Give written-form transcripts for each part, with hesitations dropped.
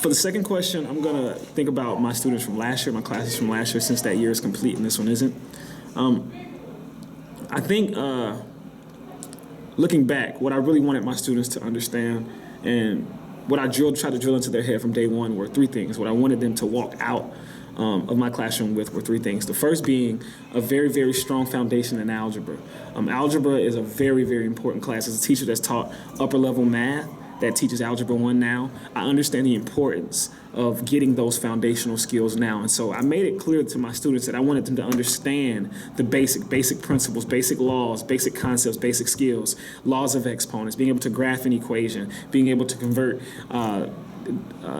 For the second question, I'm going to think about my students from last year, my classes from last year, since that year is complete and this one isn't. I think looking back, what I really wanted my students to understand and what I tried to drill into their head from day one were three things. What I wanted them to walk out of my classroom with were three things. The first being a very, very strong foundation in algebra. Algebra is a very, very important class. As a teacher that's taught upper level math, that teaches Algebra 1 now, I understand the importance of getting those foundational skills now. And so I made it clear to my students that I wanted them to understand the basic principles, basic laws, basic concepts, basic skills, laws of exponents, being able to graph an equation, being able to convert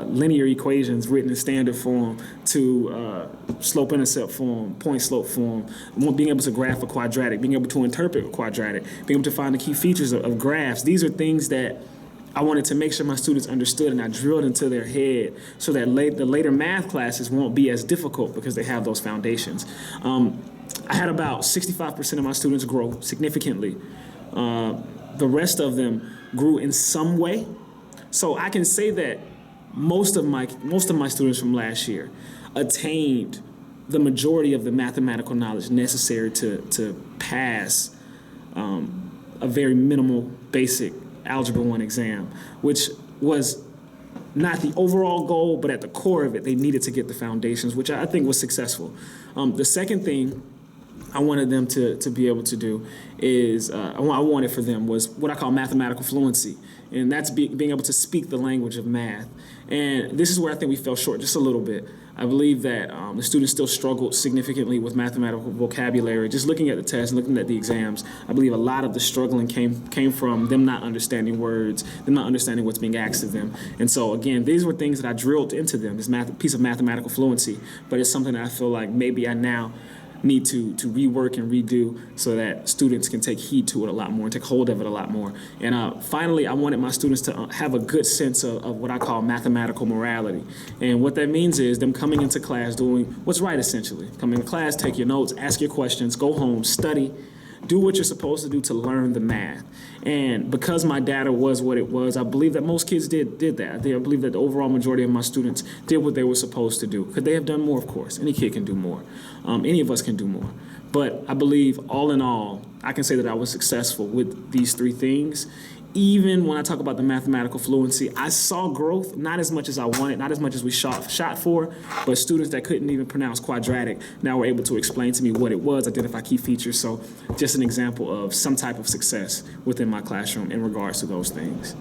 linear equations written in standard form to slope-intercept form, point-slope form, being able to graph a quadratic, being able to interpret a quadratic, being able to find the key features of graphs. These are things that I wanted to make sure my students understood, and I drilled into their head so that the later math classes won't be as difficult because they have those foundations. I had about 65% of my students grow significantly. The rest of them grew in some way. So I can say that most of my students from last year attained the majority of the mathematical knowledge necessary to pass a very minimal basic Algebra 1 exam, which was not the overall goal, but at the core of it, they needed to get the foundations, which I think was successful. The second thing I wanted them to be able to do is, I wanted for them was what I call mathematical fluency, and that's being able to speak the language of math. And this is where I think we fell short just a little bit. I believe that the students still struggled significantly with mathematical vocabulary. Just looking at the tests and looking at the exams, I believe a lot of the struggling came from them not understanding words, them not understanding what's being asked of them. And so again, these were things that I drilled into them, this piece of mathematical fluency, but it's something that I feel like maybe I now need to rework and redo so that students can take heed to it a lot more and take hold of it a lot more. And finally, I wanted my students to have a good sense of what I call mathematical morality. And what that means is them coming into class doing what's right, essentially. Come into class, take your notes, ask your questions, go home, study, do what you're supposed to do to learn the math. And because my data was what it was, I believe that most kids did that. I believe that the overall majority of my students did what they were supposed to do. Could they have done more? Of course. Any kid can do more. Any of us can do more. But I believe, all in all, I can say that I was successful with these three things. Even when I talk about the mathematical fluency, I saw growth, not as much as I wanted, not as much as we shot for, but students that couldn't even pronounce quadratic now were able to explain to me what it was, identify key features. So just an example of some type of success within my classroom in regards to those things.